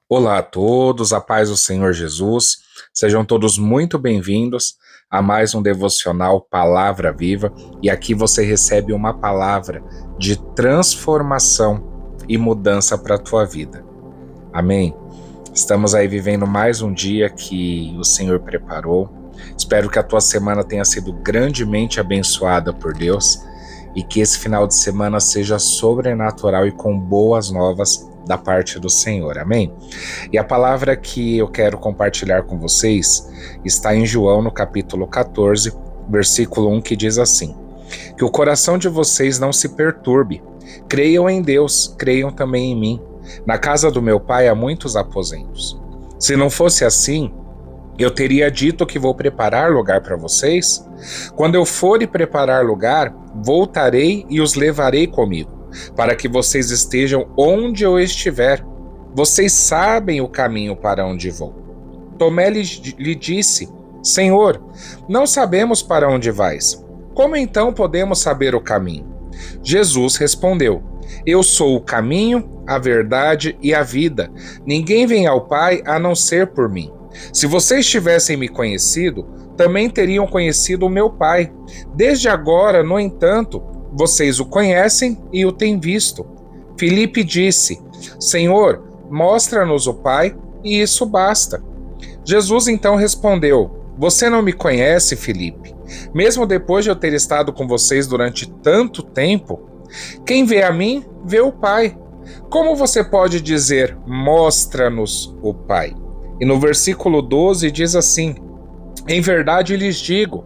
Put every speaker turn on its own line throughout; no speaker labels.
Olá a todos, a paz do Senhor Jesus. Sejam todos muito bem-vindos a mais um devocional Palavra Viva. E aqui você recebe uma palavra de transformação e mudança para a tua vida. Amém? Estamos aí vivendo mais um dia que o Senhor preparou. Espero que a tua semana tenha sido grandemente abençoada por Deus e que esse final de semana seja sobrenatural e com boas novas da parte do Senhor, amém? E a palavra que eu quero compartilhar com vocês está em João, no capítulo 14, versículo 1, que diz assim: que o coração de vocês não se perturbe, creiam em Deus, creiam também em mim. Na casa do meu pai há muitos aposentos. Se não fosse assim, eu teria dito que vou preparar lugar para vocês. Quando eu for e preparar lugar, voltarei e os levarei comigo, para que vocês estejam onde eu estiver. Vocês sabem o caminho para onde vou. Tomé lhe disse: Senhor, não sabemos para onde vais. Como então podemos saber o caminho? Jesus respondeu: Eu sou o caminho, a verdade e a vida. Ninguém vem ao Pai a não ser por mim. Se vocês tivessem me conhecido, também teriam conhecido o meu Pai. Desde agora, no entanto, vocês o conhecem e o têm visto. Filipe disse: Senhor, mostra-nos o Pai, e isso basta. Jesus então respondeu: Você não me conhece, Filipe? Mesmo depois de eu ter estado com vocês durante tanto tempo? Quem vê a mim, vê o Pai. Como você pode dizer: mostra-nos o Pai? E no versículo 12 diz assim: Em verdade lhes digo,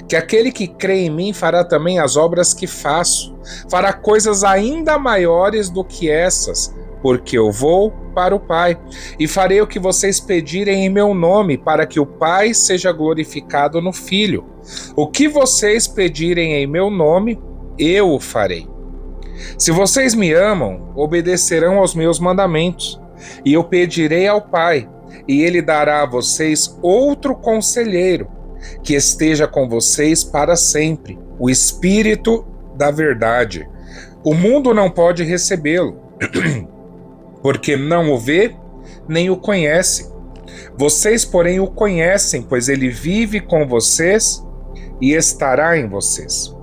que aquele que crê em mim fará também as obras que faço, fará coisas ainda maiores do que essas, porque eu vou para o Pai, e farei o que vocês pedirem em meu nome, para que o Pai seja glorificado no Filho. O que vocês pedirem em meu nome, eu o farei. Se vocês me amam, obedecerão aos meus mandamentos, e eu pedirei ao Pai, e ele dará a vocês outro conselheiro, que esteja com vocês para sempre, o Espírito da verdade. O mundo não pode recebê-lo, porque não o vê, nem o conhece. Vocês, porém, o conhecem, pois ele vive com vocês e estará em vocês.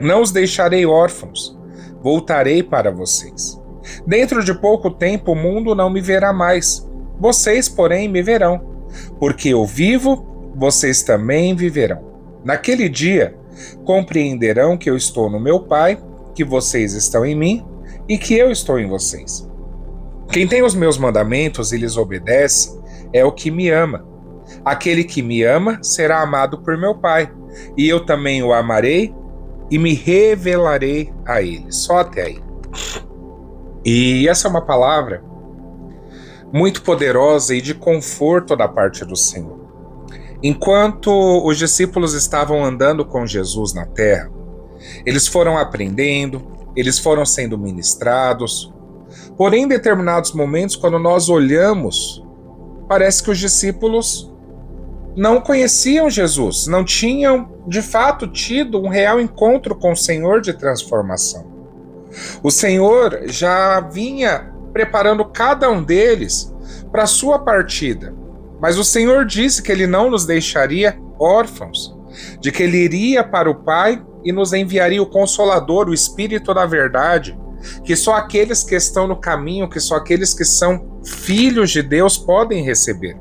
Não os deixarei órfãos, voltarei para vocês. Dentro de pouco tempo o mundo não me verá mais. Vocês, porém, me verão, porque eu vivo, vocês também viverão. Naquele dia, compreenderão que eu estou no meu Pai, que vocês estão em mim e que eu estou em vocês. Quem tem os meus mandamentos e lhes obedece é o que me ama. Aquele que me ama será amado por meu Pai, e eu também o amarei e me revelarei a ele. Só até aí. E essa é uma palavra muito poderosa e de conforto da parte do Senhor. Enquanto os discípulos estavam andando com Jesus na terra, eles foram aprendendo, eles foram sendo ministrados. Porém, em determinados momentos, quando nós olhamos, parece que os discípulos não conheciam Jesus, não tinham de fato tido um real encontro com o Senhor de transformação. O Senhor já vinha preparando cada um deles para a sua partida. Mas o Senhor disse que Ele não nos deixaria órfãos, de que Ele iria para o Pai e nos enviaria o Consolador, o Espírito da verdade, que só aqueles que estão no caminho, que só aqueles que são filhos de Deus podem receber.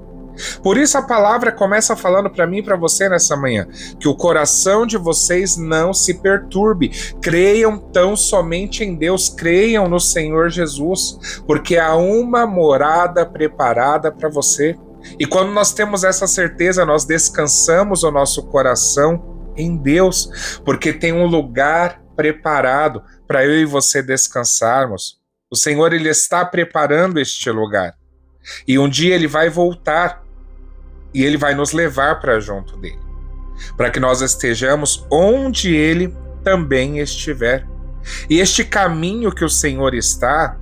Por isso a palavra começa falando para mim e para você nessa manhã, que o coração de vocês não se perturbe, creiam tão somente em Deus, creiam no Senhor Jesus, porque há uma morada preparada para você. E quando nós temos essa certeza, nós descansamos o nosso coração em Deus, porque tem um lugar preparado para eu e você descansarmos. O Senhor, Ele está preparando este lugar. E um dia Ele vai voltar e Ele vai nos levar para junto dEle, para que nós estejamos onde Ele também estiver. E este caminho que o Senhor está,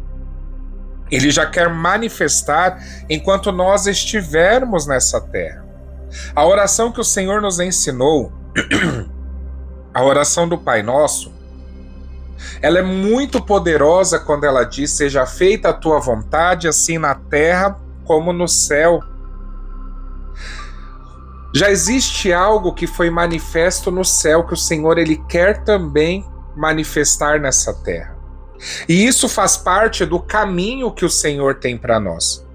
Ele já quer manifestar enquanto nós estivermos nessa terra. A oração que o Senhor nos ensinou, a oração do Pai Nosso, Ela é muito poderosa quando ela diz: seja feita a tua vontade, assim na terra como no céu. Já existe algo que foi manifesto no céu que o Senhor ele quer também manifestar nessa terra. E isso faz parte do caminho que o Senhor tem para nós.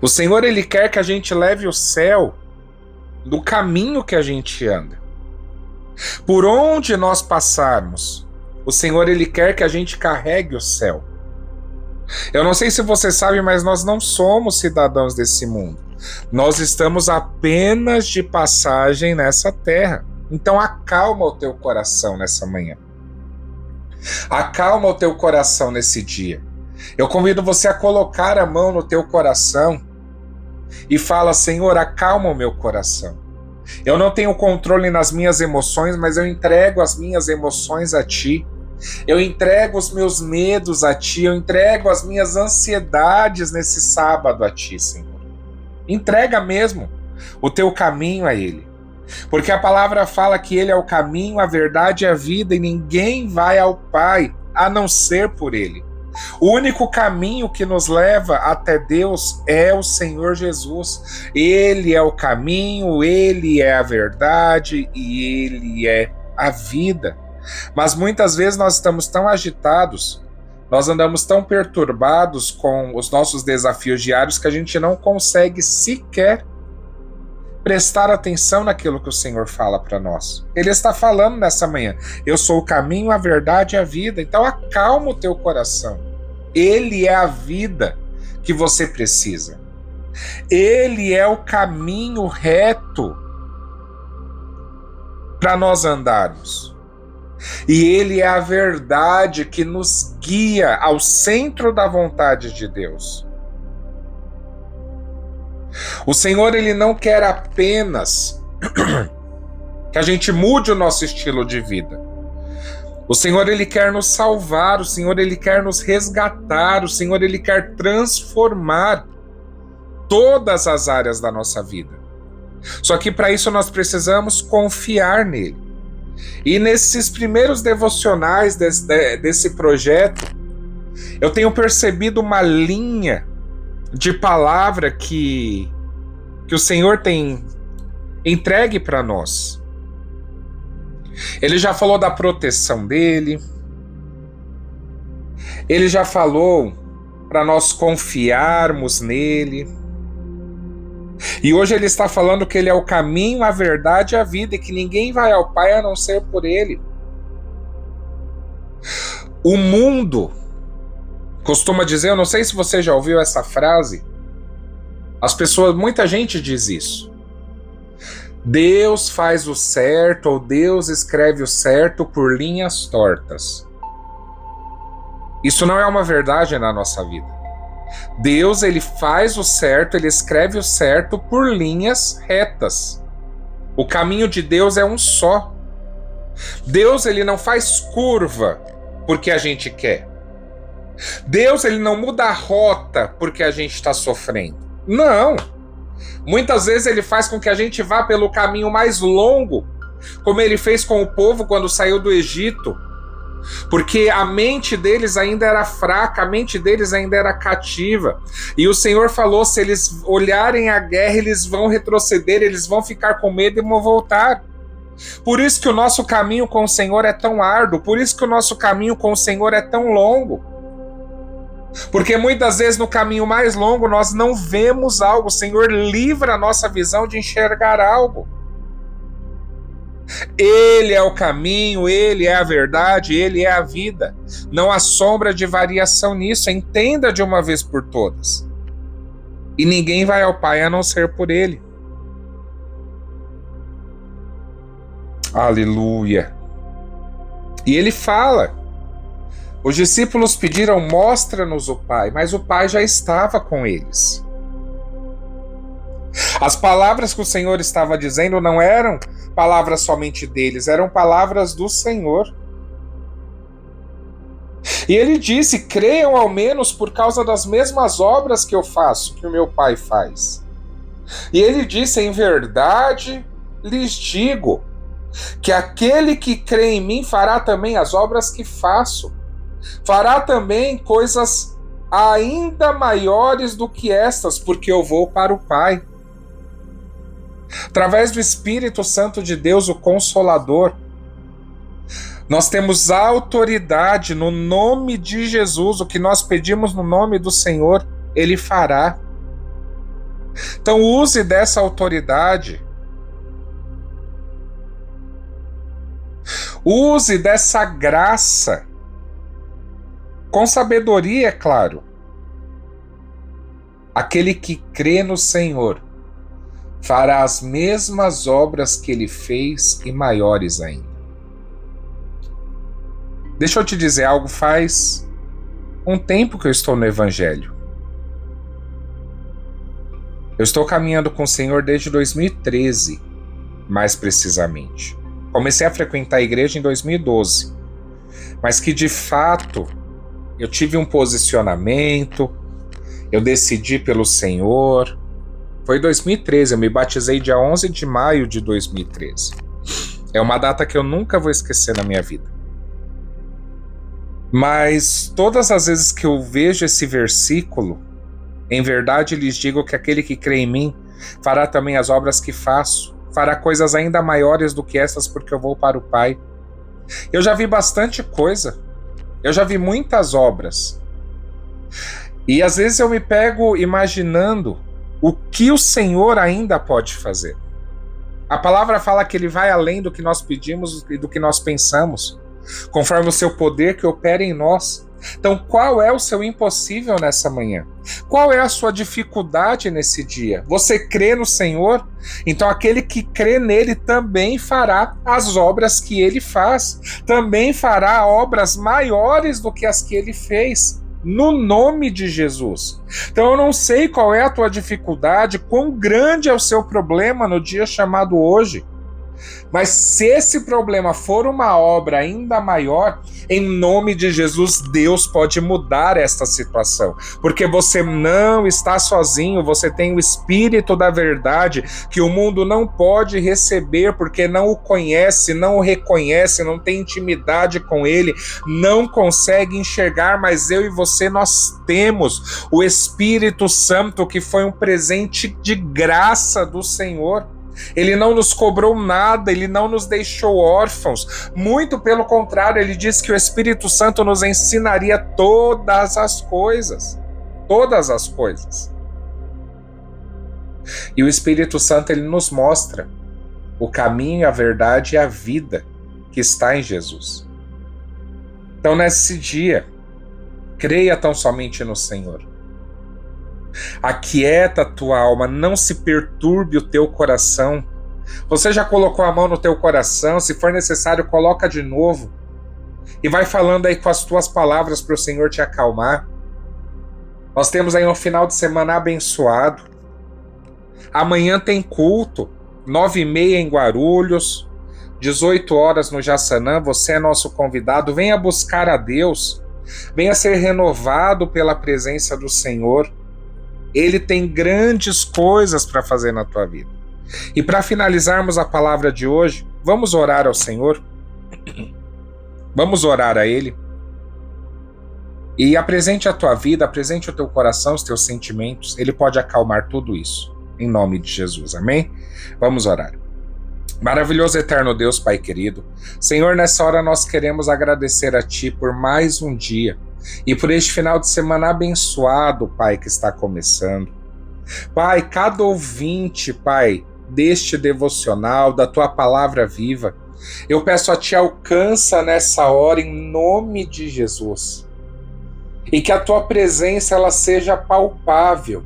O Senhor ele quer que a gente leve o céu do caminho que a gente anda. Por onde nós passarmos, o Senhor ele quer que a gente carregue o céu. Eu não sei se você sabe, mas nós não somos cidadãos desse mundo. Nós estamos apenas de passagem nessa terra. Então acalma o teu coração nessa manhã. Acalma o teu coração nesse dia. Eu convido você a colocar a mão no teu coração e fala: Senhor, acalma o meu coração. Eu não tenho controle nas minhas emoções, mas eu entrego as minhas emoções a Ti. Eu entrego os meus medos a Ti. Eu entrego as minhas ansiedades nesse sábado a Ti, Senhor. Entrega mesmo o teu caminho a Ele. Porque a palavra fala que Ele é o caminho, a verdade e a vida, e ninguém vai ao Pai a não ser por Ele. O único caminho que nos leva até Deus é o Senhor Jesus. Ele é o caminho, Ele é a verdade e Ele é a vida. Mas muitas vezes nós estamos tão agitados, nós andamos tão perturbados com os nossos desafios diários que a gente não consegue sequer prestar atenção naquilo que o Senhor fala para nós. Ele está falando nessa manhã: eu sou o caminho, a verdade e a vida. Então acalma o teu coração. Ele é a vida que você precisa. Ele é o caminho reto para nós andarmos. E Ele é a verdade que nos guia ao centro da vontade de Deus. O Senhor ele não quer apenas que a gente mude o nosso estilo de vida. O Senhor ele quer nos salvar, o Senhor ele quer nos resgatar, o Senhor ele quer transformar todas as áreas da nossa vida. Só que para isso nós precisamos confiar nele. E nesses primeiros devocionais desse projeto, eu tenho percebido uma linha de palavra que o Senhor tem entregue para nós. Ele já falou da proteção dele. Ele já falou para nós confiarmos nele. E hoje ele está falando que ele é o caminho, a verdade e a vida, e que ninguém vai ao Pai a não ser por ele. O mundo costuma dizer, eu não sei se você já ouviu essa frase, muita gente diz isso: Deus faz o certo, ou Deus escreve o certo por linhas tortas. Isso não é uma verdade na nossa vida. Deus ele faz o certo, ele escreve o certo por linhas retas. O caminho de Deus é um só. Deus ele não faz curva porque a gente quer. Deus ele não muda a rota porque a gente está sofrendo. Não. Muitas vezes ele faz com que a gente vá pelo caminho mais longo, como ele fez com o povo quando saiu do Egito, porque a mente deles ainda era fraca, a mente deles ainda era cativa. E o Senhor falou: se eles olharem a guerra, eles vão retroceder, eles vão ficar com medo e vão voltar. Por isso que o nosso caminho com o Senhor é tão árduo, por isso que o nosso caminho com o Senhor é tão longo. Porque muitas vezes no caminho mais longo nós não vemos algo. O Senhor livra a nossa visão de enxergar algo. Ele é o caminho, Ele é a verdade, Ele é a vida. Não há sombra de variação nisso. Entenda de uma vez por todas. E ninguém vai ao Pai a não ser por Ele. Aleluia. E Ele fala: os discípulos pediram, mostra-nos o Pai, mas o Pai já estava com eles. As palavras que o Senhor estava dizendo não eram palavras somente deles, eram palavras do Senhor. E ele disse: creiam ao menos por causa das mesmas obras que eu faço, que o meu Pai faz. E ele disse: em verdade lhes digo, que aquele que crê em mim fará também as obras que faço, fará também coisas ainda maiores do que estas, porque eu vou para o Pai. Através do Espírito Santo de Deus, o Consolador, nós temos autoridade no nome de Jesus. O que nós pedimos no nome do Senhor, Ele fará. Então use dessa autoridade. Use dessa graça. Com sabedoria, é claro. Aquele que crê no Senhor fará as mesmas obras que Ele fez e maiores ainda. Deixa eu te dizer algo, faz um tempo que eu estou no Evangelho. Eu estou caminhando com o Senhor desde 2013, mais precisamente. Comecei a frequentar a igreja em 2012, mas que de fato eu tive um posicionamento, eu decidi pelo Senhor. Foi em 2013, eu me batizei dia 11 de maio de 2013. É uma data que eu nunca vou esquecer na minha vida. Mas todas as vezes que eu vejo esse versículo, em verdade lhes digo que aquele que crê em mim fará também as obras que faço, fará coisas ainda maiores do que essas, porque eu vou para o Pai. Eu já vi bastante coisa, eu já vi muitas obras. E às vezes eu me pego imaginando o que o Senhor ainda pode fazer. A palavra fala que Ele vai além do que nós pedimos e do que nós pensamos, conforme o seu poder que opera em nós. Então, qual é o seu impossível nessa manhã? Qual é a sua dificuldade nesse dia? Você crê no Senhor? Então, aquele que crê nele também fará as obras que ele faz, também fará obras maiores do que as que ele fez, no nome de Jesus. Então, eu não sei qual é a tua dificuldade, quão grande é o seu problema no dia chamado hoje. Mas se esse problema for uma obra ainda maior, em nome de Jesus, Deus pode mudar esta situação. Porque você não está sozinho, você tem o Espírito da verdade que o mundo não pode receber porque não o conhece, não o reconhece, não tem intimidade com ele, não consegue enxergar, mas eu e você, nós temos o Espírito Santo, que foi um presente de graça do Senhor. Ele não nos cobrou nada, Ele não nos deixou órfãos, muito pelo contrário, Ele disse que o Espírito Santo nos ensinaria todas as coisas, e o Espírito Santo, ele nos mostra o caminho, a verdade e a vida que está em Jesus. Então nesse dia, creia tão somente no Senhor. Aquieta a tua alma, não se perturbe o teu coração. Você já colocou a mão no teu coração? Se for necessário, coloca de novo. E vai falando aí com as tuas palavras para o Senhor te acalmar. Nós temos aí um final de semana abençoado. Amanhã tem culto, 9h30 em Guarulhos, 18 horas no Jaçanã. Você é nosso convidado. Venha buscar a Deus. Venha ser renovado pela presença do Senhor. Ele tem grandes coisas para fazer na tua vida. E para finalizarmos a palavra de hoje, vamos orar ao Senhor. Vamos orar a Ele. E apresente a tua vida, apresente o teu coração, os teus sentimentos. Ele pode acalmar tudo isso. Em nome de Jesus, amém? Vamos orar. Maravilhoso eterno Deus, Pai querido. Senhor, nessa hora nós queremos agradecer a Ti por mais um dia. E por este final de semana abençoado, Pai, que está começando. Pai, cada ouvinte, Pai, deste devocional, da Tua palavra viva, eu peço a Ti, alcança nessa hora em nome de Jesus. E que a Tua presença ela seja palpável,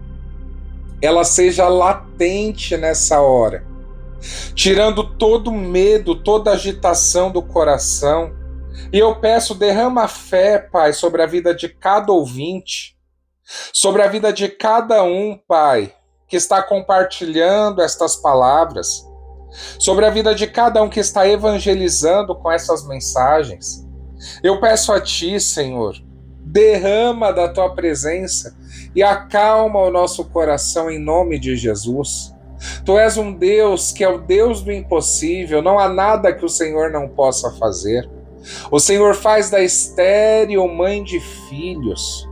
ela seja latente nessa hora, tirando todo medo, toda agitação do coração. E eu peço, derrama fé, Pai, sobre a vida de cada ouvinte, sobre a vida de cada um, Pai, que está compartilhando estas palavras, sobre a vida de cada um que está evangelizando com essas mensagens. Eu peço a Ti, Senhor, derrama da Tua presença e acalma o nosso coração em nome de Jesus. Tu és um Deus que é o Deus do impossível, não há nada que o Senhor não possa fazer. O Senhor faz da estéril mãe de filhos.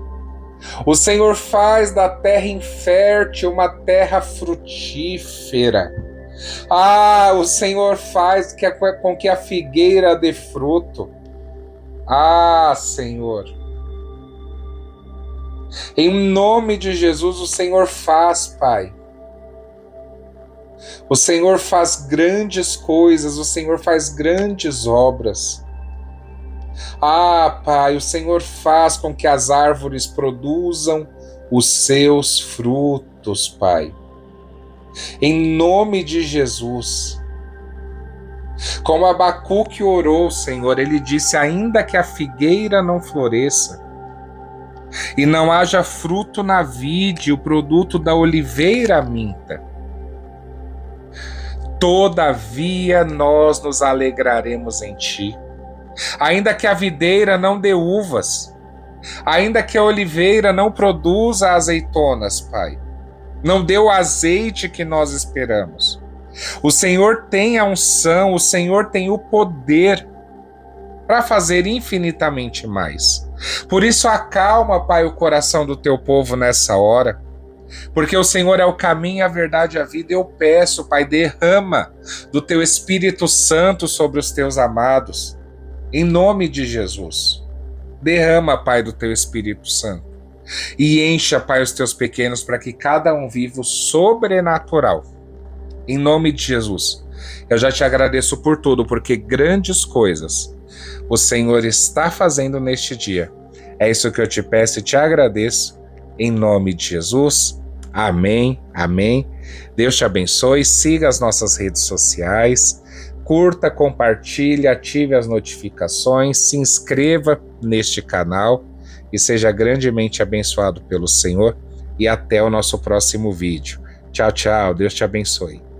O Senhor faz da terra infértil uma terra frutífera. Ah, o Senhor faz com que a figueira dê fruto. Ah, Senhor. Em nome de Jesus, o Senhor faz, Pai. O Senhor faz grandes coisas, o Senhor faz grandes obras. Ah, Pai, o Senhor faz com que as árvores produzam os seus frutos, Pai. Em nome de Jesus. Como Abacuque orou, Senhor, ele disse: ainda que a figueira não floresça, e não haja fruto na vide, o produto da oliveira minta, todavia nós nos alegraremos em ti. Ainda que a videira não dê uvas, ainda que a oliveira não produza azeitonas, Pai, não dê o azeite que nós esperamos. O Senhor tem a unção, o Senhor tem o poder para fazer infinitamente mais. Por isso acalma, Pai, o coração do teu povo nessa hora, porque o Senhor é o caminho, a verdade e a vida. Eu peço, Pai, derrama do teu Espírito Santo sobre os teus amados, em nome de Jesus. Derrama, Pai, do teu Espírito Santo e encha, Pai, os teus pequenos para que cada um viva o sobrenatural. Em nome de Jesus. Eu já te agradeço por tudo, porque grandes coisas o Senhor está fazendo neste dia. É isso que eu te peço e te agradeço. Em nome de Jesus. Amém, amém. Deus te abençoe. Siga as nossas redes sociais. Curta, compartilhe, ative as notificações. Se inscreva neste canal e seja grandemente abençoado pelo Senhor. E até o nosso próximo vídeo. Tchau, tchau. Deus te abençoe.